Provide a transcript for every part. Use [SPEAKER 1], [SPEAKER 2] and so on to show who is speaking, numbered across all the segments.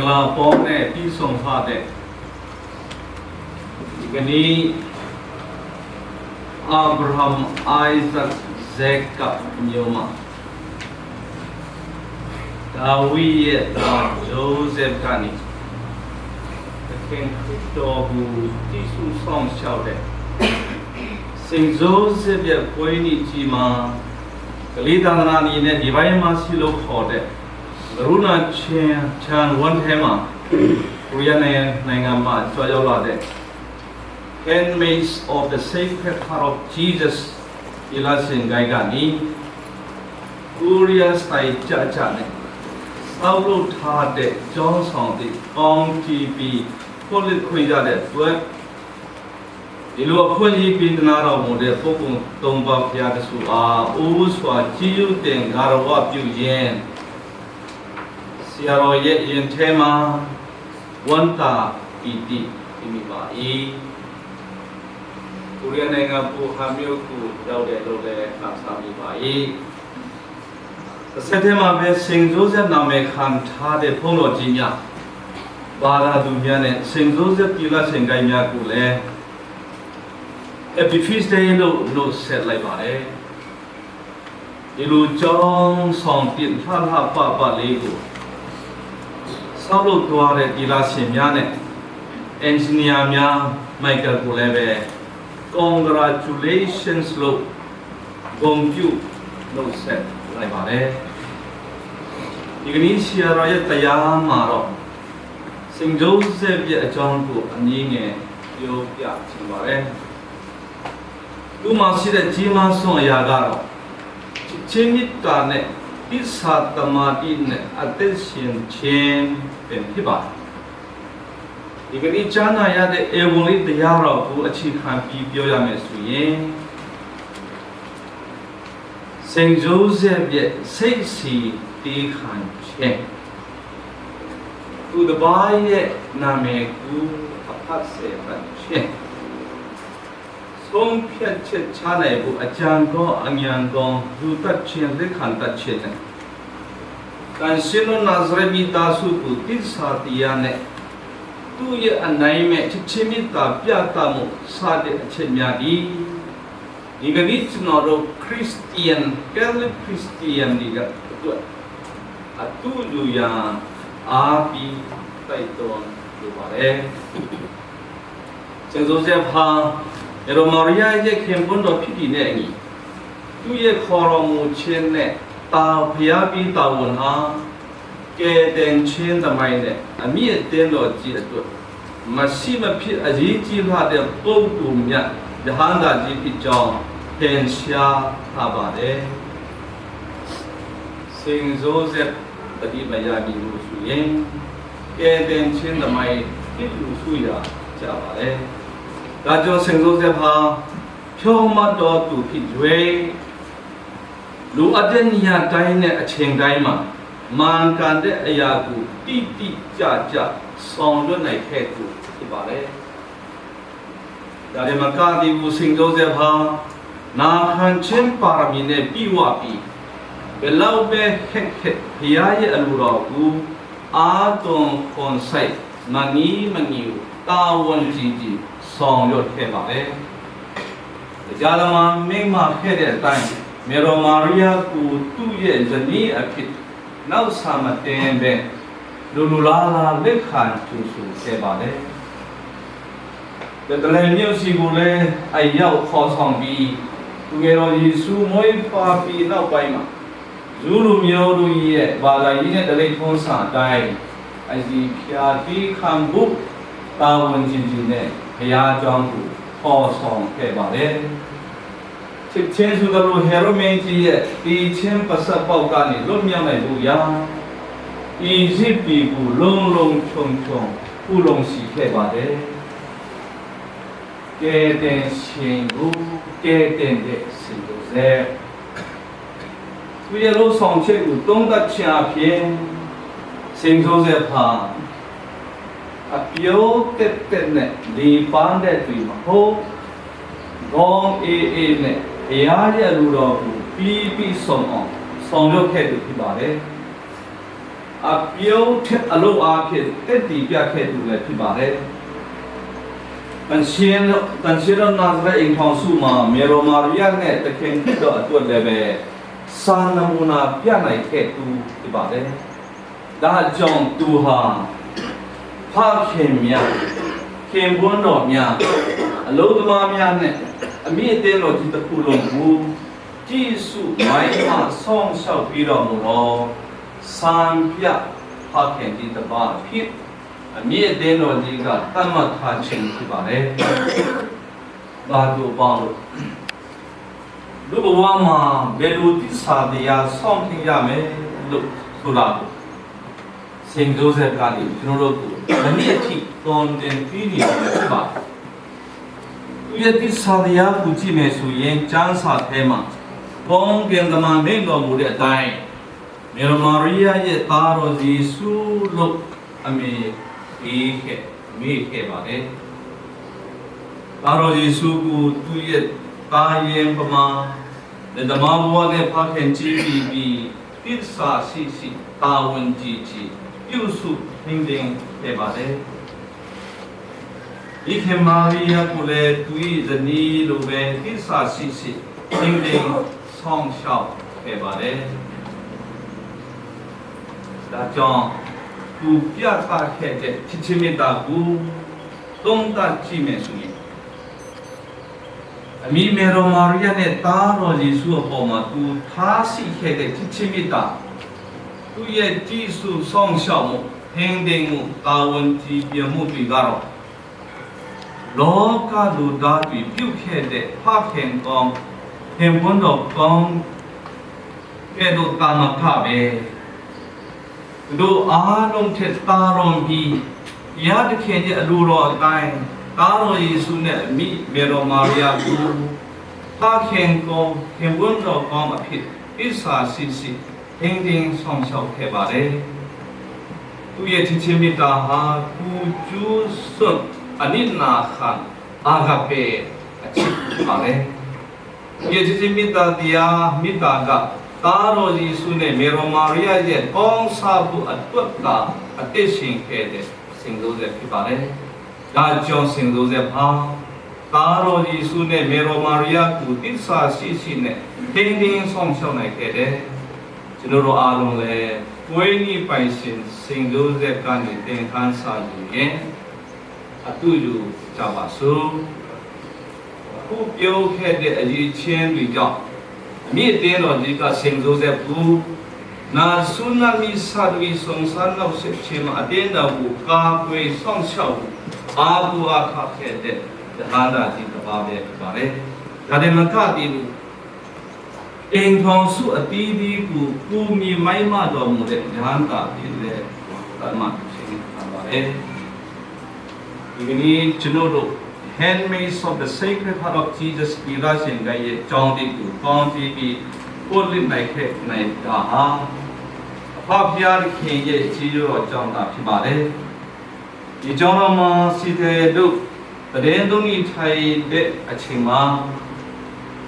[SPEAKER 1] င်္ဂလာပေါင်းနဲ့ပြီးဆုံးထားတဲ့ဒီကနေ့အာဗြဟံအိုင်ဇက်ဇက်ကပ်မျိုးမှာဒါဝိရဲ့သားဂျိုးဇက်ကနေသခင်ခရစ်တော်ကိုတည်ဆူဆောင်ရှောက်တဲ့စင်ဂျိုးဇက်ရဲ့ပွဲနေ့ကြီးမှာကလေးသာသနာအနေနဲ့ဒီဘိုင်းမှာဆီလို့ခေါ်တဲ့ကရုဏာချန်ဝန်ထဲမှာကိုရီးယားနိုင်ငံမှာကြွားရောက်လာတဲ့ Handmaids of the Sacred Heart of Jesus ဒီလာစင်ဂိုင်းကနေကိုရီးယားစတိုင်ကြကြနဲ့စောက်လို့ထားတဲ့ကျောင်းဆောင်တဲ့ကောင်းကြည့်ပြီးကိုလစ်ခွင့်ရတဲ့အတွက်ဒီလိုအခွင့်အရေးပေးနာတော်မူတဲ့ပုဂ္ဂိုလ်သုံးပါးဘုရားတဆူအားအိုးစွာကြည်ယူတဲ့ဂါရဝပြုခြင်းဆရာတော်ရဲ့ယင်ထဲမှာဝန်တာပီတိမိပါ၏ကိုရီးယားနိုင်ငံပူဟာမြို့ကိုရောက်တဲ့လို့လည်းခံစားမိပါ၏ဆက်ထဲမှာပဲစင်ဂျိုးဇက်နာမည်ခံထားတဲ့ဘုန်းတော်ကြီးများဘာသာသူများနဲ့စင်ဂျိုးဇက်ပြည်လာစင်ကိုင်းများကိုလည်းHappy Feast Day လို့ဆက်လိုက်ပါတယ်ဒီလိုကြောင်းဆောင်ပြလှလှပလေးကိုဆောက်လုပ်သွားတဲ့ဒီလာရှင်များနဲ့ engineer များမိုက်ကယ်ကိုလည်းပဲ congratulations လို့ဂုဏ်ပြုလို့ဆက်လိုက်ပါတယ်ဒီကနေ့ဆရာတော်ရဲ့တရားမှာတော့စင်ဂျိုးဇက်ရဲ့အကြောင်းကိုအနည်းငယ်ပြောပြချင်ပါတယ်သူမှရှိတဲ့ကြီးမားဆုံးအရာကတော့ချင်းမြတ်တာနဲ့ဣစ္ဆာတမာတိနဲ့အသက်ရှင်ခြင်းပဲဖြစ်ပါတယ်ဒီကနေ့ကြားနာရတဲ့ဧဝံဂေလိတရားတော်ကိုအခြေခံပြီးပြောရမယ်ဆိုရင်စင်ဂျိုးဇက်ရဲ့စိတ်စီတေးခံခြင်းသူတစ်ပါးရဲ့နာမည်ကိုအဖတ်စေပတ်ခြင်းဆုံးဖြတ်ချက်ချနိုင်ဖို့အကြံကောအဉာဏ်ကောလူတတ်ခြင်းလက်ခံတတ်ခြင်းနဲ့ကန်ရှင်နာဇရမီတာစုကိုတိစာတီယာနဲ့သူ့ရဲ့အနိုင်မဲ့ချစ်ချင်းမြတ်တာပြသမှုစတဲ့အချက်များဒီကနေ့ကျွန်တော်တို့ခရစ်ယာန်ကယ်လစ်ခရစ်ယာန်ဒီကအတူလူရန်အားပြီးတိုက်တွန်းလိုပါတယ်ကျေးဇူးဆက်ပါယရမရိယာရဲ့ခင်ပွန်းတော်ဖြစ်ပြီးနဲ့အညီသူ့ရဲ့ခေါ်တော်မူခြင်းနဲ့တာဖျားပြီးတာဝန်ဟာကဲတင်ချင်းသမိုင်းနဲ့အမြင့်တင်းတော်ကြီးအတွက်မရှိမဖြစ်အရေးကြီးလာတဲ့ပုဂ္ဂိုလ်များယဟန္တာကြီးဖြစ်ကြောင်းသင်ရှားထားပါတယ်စင်ဇိုးဇက်တတိမယာမီလို့ဆိုရင်ကဲတင်ချင်းသမိုင်းဖြစ်လို့ဆိုရကြပါတယ်ဒါကြောင့်စင်စိုးဆက်ဟာဖြောမတော်သူဖြစ်၍လူအတဲ့နေရာတိုင်းနဲ့အချိန်တိုင်းမှာမာန်ကန်တဲ့အရာကိုတိတိကျကျဆောင်ရွက်နိုင်ခဲ့သူဖြစ်ပါလေဒါရမကာဒီဘူးစင်စိုးဆက်ဟာနာခံချင်းပါရမီနဲ့ပြီးဝပြီးဘယ်လောက်ပဲခက်ခက်ဘုရားရဲ့အလိုတော်ကိုအာသွန်ခွန်ဆိုင်မငီးတာဝန်ကြီးဆောင်ရွက်ခဲ့ပါလေ။ကြာလမမိမခဲ့တဲ့အတိုင်းမေရိုမာရီယာကိုသူ့ရဲ့ဇနီးအဖြစ်နောက်ဆာမတင်ပဲလူလာလက်ခံသူဆိုခဲ့ပါလေ။တလည်းမြို့စီကိုလည်းအရောက်ခေါ်ဆောင်ပြီးသူငယ်တော်ယေရှုမွေးဖွားပြီးနောက်ပိုင်းမှာဇူလူမျိုးတို့ရဲ့ဘာသာရေးနဲ့တလိထုံးစံအတိုင်းအစီဖြာတိခံဖို့တာဝန်ကြီးနဲ့ဘုရားကျောင်းကိုခေါ်ဆောင်ခဲ့ပါတယ်ချစ်ချင်းဆိုတဲ့ဟေရိုမင်းကြီးရဲ့ဒီချင်းပစပ်ပေါက်ကနေလွတ်မြောက်နိုင်လို့ရာအီဂျစ်ပြည်ကိုလုံးခြုံပူလုံစီခဲ့ပါတယ်ကဲတဲ့ရှင်ကိုကဲတဲ့စီလိုစေသူရဲ့လို့ဆောင်ချက်ကိုသုံးသပ်ချအဖြစ်စင်စိုးစေဖာအပြုတ်တဲ့နဲ့ဒီပန်းတဲ့တွေမဟုတ်ဂေါင်းအေးနဲ့ဘုရားရဲ့လူတော်ကိုပြီးဆောင်ရွက်ခဲ့သူဖြစ်ပါတယ်အ表贴阿路阿片，一地边开出来批发嘞。但现在拿出来银行数嘛，没罗马瑞亚呢，得看这个多嘞呗，三那么那边来开都批发嘞，大将都哈，怕看面，看不到面，老多嘛面呢，面点落去的窟窿布，技术买嘛双手比较不咯。三边怕看见的把片，面点落这个，那么他清楚吧嘞？那就帮了。如果我嘛没路的啥的呀，上天呀没路出来，成都在哪里？听说过，那你听当天比你是吧？有的啥的呀，估计没属于讲啥台嘛，光跟他们没个木的带。मेरा मारिया ये तारो जीसु लोग हमें एक है में के बारे तारो जीसु को तू ये ताये पमा ने दमाबुआ ने पाखें जीबी फिर सासी तावन जीजी यूसु हिंदें के बारे एक है मारिया को ले तू ये जनी लोगे फिर सासी हिंदें सॉन्ग शाव के बारेဒါကြောင့်သူပြသခဲ့တဲ့ချစ်ချင်းမေတ္တာကိုသုံးသပ်ကြည့်မယ်ဆိုရင်အမိမေရောမာရိယနဲ့တားတော်ယေရှုအပေါ်မှာသူထားရှိခဲ့တဲ့ချစ်ချင်းမေတ္တာသူရဲ့ကြည်စုဆောင်ရှောက်မှုဟင်းသိမ်းမှုတာဝန်ကြီးပြမှုတွေကတော့လောကလူသားတွေပြုခဲ့တဲ့ဖခင်ကောင်းဟင်ဝန်တော်ကောင်းကဲ့သို့တာမခပဲတို့အားလုံးထက်တာတော်ပြီးရတခင်ရဲ့အလိုတော်အတိုင်းတာတော်ယေရှုနဲ့အမိမေတော်မာရိယာကိုဖခင်ကောင်းခင်ဝန်တော်ကောင်းအဖြစ်ဣစာစီဟင်းသိမ်းဆောင်ရှောက်ခဲ့ပါတယ်သူရဲ့ချစ်ချင်းမေတ္တာဟာကူကျူးစွတ်အနိနာခံအာဂပေအချစ်ပါလေဒီချစ်ချင်းမေတ္တာတရားမေတ္တာကတာတော်ယေရှုနဲ့မေရောမာရိယာရဲ့ပေါင်းစားဖို့အတွက်ကအသက်ရှင်ခဲ့တဲ့စင်စိုးဆက်ဖြစ်ပါတယ်။ဒါကြောင့်စင်စိုးဆက်ဟာတာတော်ယေရှုနဲ့မေရောမာရိယာကိုတစ္ဆာရှိနဲ့တင်းတင်းဆောင်ရှောက်နိုင်ခဲ့တဲ့ကျွန်တော်တို့အားလုံးလည်းဝိနည်းပိုင်ရှင်စင်စိုးဆက်ကနေသင်ခန်းစာယူရင်အတူတူကြပါစို့။ခုပြောခဲ့တဲ့အရေးချင်းတွေကြောင့်မြေတင်းတော်ကြီးကစင်စိုးဆက်ဘူးနာဆုနာမီစာဝီဆောင်ဆန်နောက်ဆက်ချင်အတင်းတော်ကိုကာကွယ်ဆောင်ရှောက်အာဘူအခါခဲ့တဲ့ဒါနာကြီးတစ်ပါးပဲဖြစ်ပါတယ်ဒါနဲ့မကသေးဘူးအင်ထောင်စုအတီးဒီကိုပူမီမိုင်းမတော်မူတဲ့ဉာဏ်တာဖြစ်တဲ့ဓမ္မရှင်ပါပါတယ်ဒီကနေ့ကျွန်တော်တို့Handmaids of the Sacred Heart of Jesus ဒီလာရှင်ကရဲ့ကြောင်းတိကိုကောင်းပြီးပို့လစ်နိုင်ခဲ့နိုင်တာဟာအဖဖျားခင်ရဲ့ကြီးရောအကြောင်းသာဖြစ်ပါတယ်ဒီကြောင်းတော်မှာစီတဲ့တို့တရင်သုံးဤထိုင်တဲ့အချိန်မှာ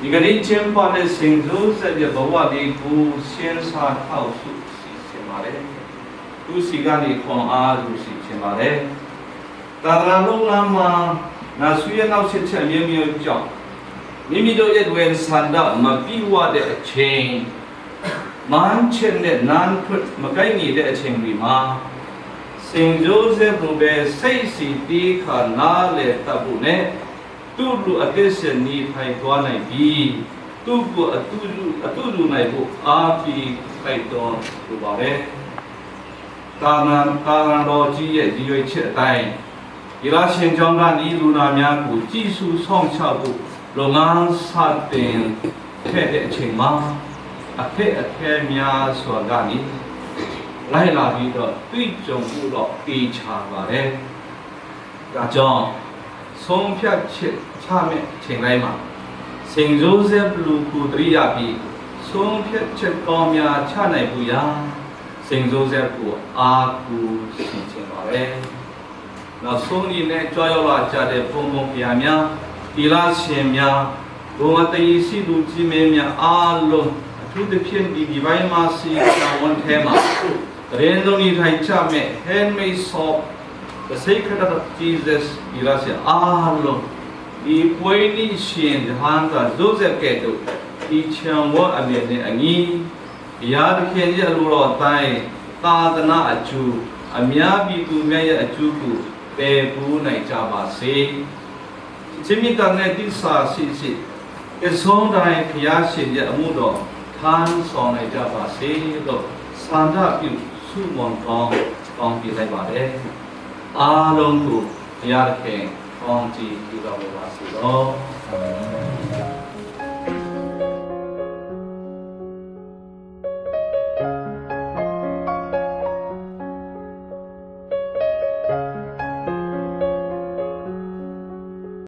[SPEAKER 1] ဒီကနေ့ချင်းပါတဲ့စင်စိုးဆက်ရဲ့ဘဝလေးကိုရှင်းစာထောက်စုစီစဉ်ပါတယ်သူစီကနေခွန်အားလူစီခြင်းပါတယ်သာသနာ့လုံးလာမှာနာဆွေးနောက်ဆက်ချက်မျိုးမျိုးကြောင့်မိမိတို့ရဲ့ဝန်ဆန္ဒမပြီးဝတဲ့အချိန်မန်းချင်တဲ့နန်းဖွတ်မကိုင်းနေတဲ့အချိန်ဒီမှာစင်ဂျိုးဆက်ဘုပဲစိတ်စီတီးခါနားလေတပ်ဖို့နဲ့သူ့လူအသက်ရှင်နေထိုင်သွားနိုင်ပြီးသူ့ကိုအတူတူနိုင်ဖို့အားပြီးဖိုက်တော်လိုပါပဲတာနာတော်ကြီးရဲ့ဒီရွေချက်အတိုင်းဒီလာရှင်ကြောင့်ကနေလူနာများကိုကြည်စုဆောင်ချဖို့လုပ်ငန်းစတင်ခဲ့တဲ့အချိန်မှာအခက်အခဲများစွာကနေလိုက်လာပြီးတော့တွေ့ကြုံမှုတော့တေချာပါတယ်။ဒါကြောင့်ဆုံးဖြတ်ချက်ချမဲ့အချိန်တိုင်းမှာစင်ဂျိုးဆက်လူကိုတရိယာပြီးဆုံးဖြတ်ချက်ကောင်းများချနိုင်ဖို့ရာစင်ဂျိုးဆက်ကိုအားကိုးရှိချင်ပါတယ်။နောက်ဆုံးဒီနဲ့ကြွားရောက်လာကြတဲ့ဘုံဘုံပြာများဒီလာရှင်များဘုံအတည်ရှိသူကြီးမင်းများအားလုံးအထူးသဖြင့်ဒီဘိုင်းမှာစီတာဝန်ထဲမှာ Rendoni Thaichame, handmade soap, the sacred of Jesus, Irasi, Alo, the Pueni Shin, the Hanta, Joseph Keto, each young one Ani, Yad Kenya Luro Tai, Tadana Achu, Amiabi to Maya Achuku, Pepu Naijaba say, Jimmy Taneti Sa Sisi, a song that Piashi Yamudo, Tan Song Naijaba say, Santa Pu. စုမွန်ကောင်းကောင်းပြလိုက်ပါတယ်အားလုံးကိုဘုရားသခင်ကောင်းချီးပြုတော်မူပါစေသော